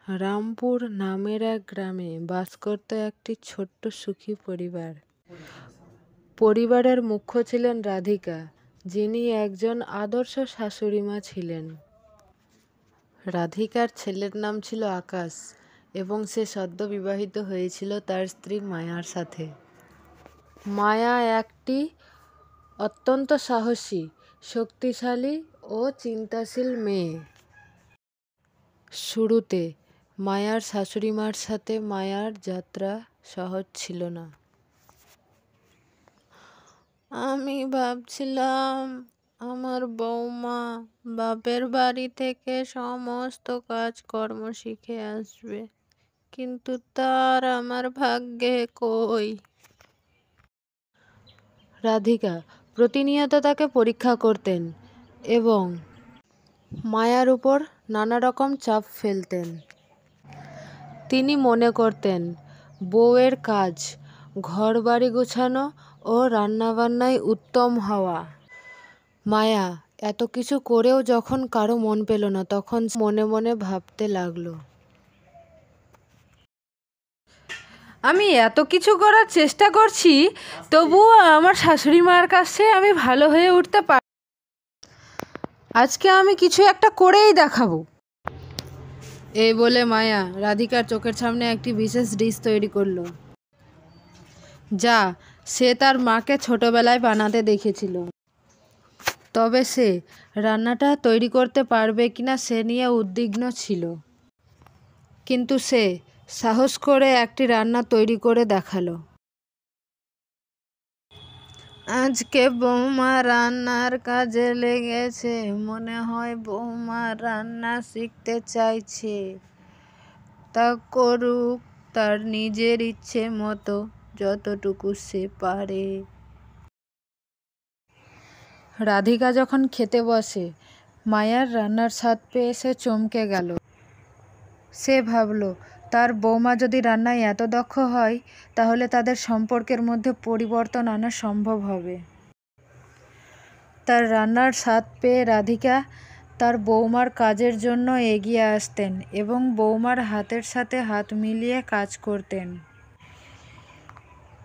রামপুর নামের এক গ্রামে বাস করত একটি ছোট্ট সুখী পরিবার। পরিবারের মুখ্য ছিলেন রাধিকা, যিনি একজন আদর্শ শাশুড়িমা ছিলেন। রাধিকার ছেলের নাম ছিল আকাশ এবং সে সদ্য বিবাহিত হয়েছিল তার স্ত্রী মায়ার সাথে। মায়া একটি অত্যন্ত সাহসী, শক্তিশালী ও চিন্তাশীল মেয়ে। শুরুতে মায়ার শাশুড়িমার সাথে মায়ার যাত্রা সহজ ছিল না। আমি ভাবছিলাম আমার বৌমা বাপের বাড়ি থেকে সমস্ত কাজকর্ম শিখে আসবে, কিন্তু তার আমার ভাগ্যে কই। রাধিকা প্রতিনিয়ত তাকে পরীক্ষা করতেন এবং মায়ার উপর নানা রকম চাপ ফেলতেন। তিনি মনে করতেন বউয়ের কাজ ঘরবাড়ি গোছানো ও রান্নাবান্নায় উত্তম হওয়া। মায়া এত কিছু করেও যখন কারো মন পেল না, তখন মনে মনে ভাবতে লাগলো, আমি এত কিছু করার চেষ্টা করছি, তবুও আমার শাশুড়ি মার কাছে আমি ভালো হয়ে উঠতে পারি। আজকে আমি কিছু একটা করেই দেখাবো। এই বলে মায়া রাধিকার চোখের সামনে একটি বিশেষ ডিশ তৈরি করলো, যা সে তার মাকে ছোটবেলায় বানাতে দেখেছিল। তবে সে রান্নাটা তৈরি করতে পারবে কিনা সে নিয়ে উদ্বিগ্ন ছিল, কিন্তু সে সাহস করে একটি রান্না তৈরি করে দেখালো। আজকে বৌমা রান্নার কাজে লেগেছে, মনে হয় বৌমা রান্না শিখতে চাইছে। তা করুক তার নিজের ইচ্ছে মতো, যতটুকু সে পারে। রাধিকা যখন খেতে বসে, মায়ার রান্নার স্বাদ পেয়ে সে চমকে গেল। সে ভাবল, তার বৌমা যদি রান্নায় এত দক্ষ হয়, তাহলে তাদের সম্পর্কের মধ্যে পরিবর্তন আনা সম্ভব হবে। তার রান্নার স্বাদ পেয়ে রাধিকা তার বৌমার কাজের জন্য এগিয়ে আসতেন এবং বৌমার হাতের সাথে হাত মিলিয়ে কাজ করতেন।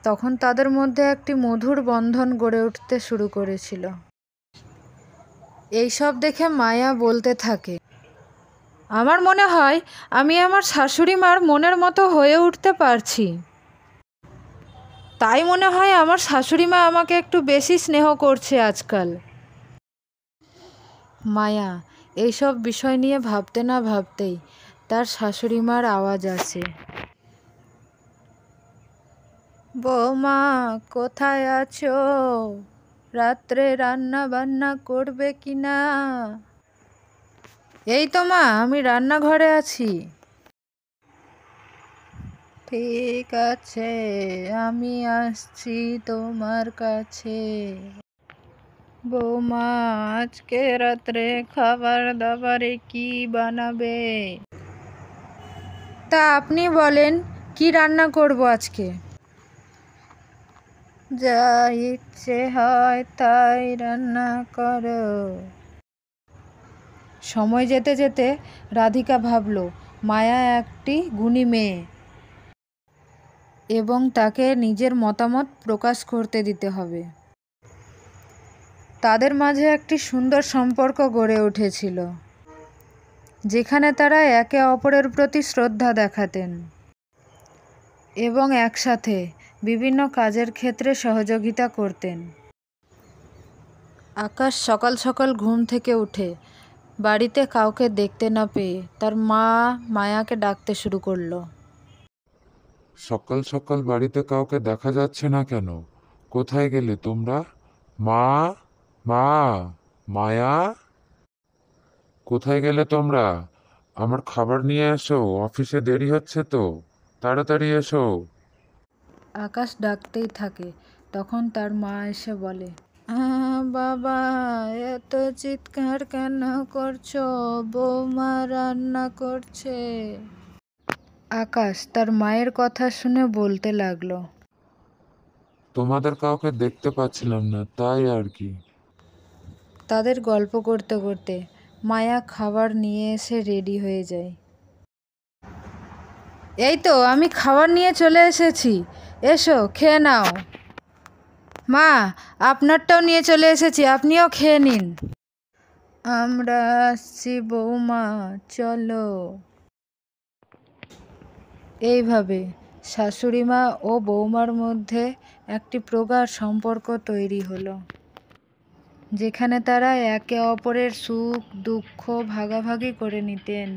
তখন তাদের মধ্যে একটি মধুর বন্ধন গড়ে উঠতে শুরু করেছিল। এইসব দেখে মায়া বলতে থাকে, আমার মনে হয় আমি আমার শাশুড়ি মার মনের মতো হয়ে উঠতে পারছি। তাই মনে হয় আমার শাশুড়ি মা আমাকে একটু বেশি স্নেহ করছে আজকাল। মায়া এইসব বিষয় নিয়ে ভাবতে না ভাবতেই তার শাশুড়ি মার আওয়াজ আসে, বৌমা কোথায় আছো? রাত্রে রান্না বান্না করবে কিনা? এই তো মা, আমি রান্নাঘরে আছি। ঠিক আছে, আমি আসছি তোমার কাছে। বৌমা আজকে রাত্রে খাবার দাবারে কি বানাবে? তা আপনি বলেন, কি রান্না করব আজকে? যা ইচ্ছে হয় তাই রান্না করো। সময় যেতে যেতে রাধিকা ভাবল, মায়া একটি গুণী মেয়ে এবং তাকে নিজের মতামত প্রকাশ করতে দিতে হবে। তাদের মাঝে একটি সুন্দর সম্পর্ক গড়ে উঠেছিল, যেখানে তারা একে অপরের প্রতি শ্রদ্ধা দেখাতেন এবং একসাথে বিভিন্ন কাজের ক্ষেত্রে সহযোগিতা করতেন। আকাশ সকাল সকাল ঘুম থেকে উঠে বাড়িতে কাউকে দেখতে না পেয়ে তার মা মায়াকে ডাকতে শুরু করলো। সকাল সকাল বাড়িতে কাউকে দেখা যাচ্ছে না কেন? কোথায় গেলে তোমরা? মা, মা, মায়া, কোথায় গেলে তোমরা? আমার খাবার নিয়ে এসো, অফিসে দেরি হচ্ছে তো, তাড়াতাড়ি এসো। আকাশ ডাকতেই থাকে। তখন তার মা এসে বলে, বাবা এত চিৎকার কেন করছো? বৌমা রান্না করছে। আকাশ তার মায়ের কথা শুনে বলতে লাগলো, তোমাদের কাউকে দেখতে পাচ্ছিলাম না, তাই আর কি। তাদের গল্প করতে করতে মায়া খাবার নিয়ে এসে রেডি হয়ে যায়। এই তো আমি খাবার নিয়ে চলে এসেছি, এসো খেয়ে নাও। মা, আপনারটাও নিয়ে চলে এসেছি, আপনিও খেয়ে নিন। আমরা আসছি বৌমা, চলো। এইভাবে শাশুড়ি মা ও বৌমার মধ্যে একটি প্রগাঢ় সম্পর্ক তৈরি হলো, যেখানে তারা একে অপরের সুখ দুঃখ ভাগাভাগি করে নিতেন।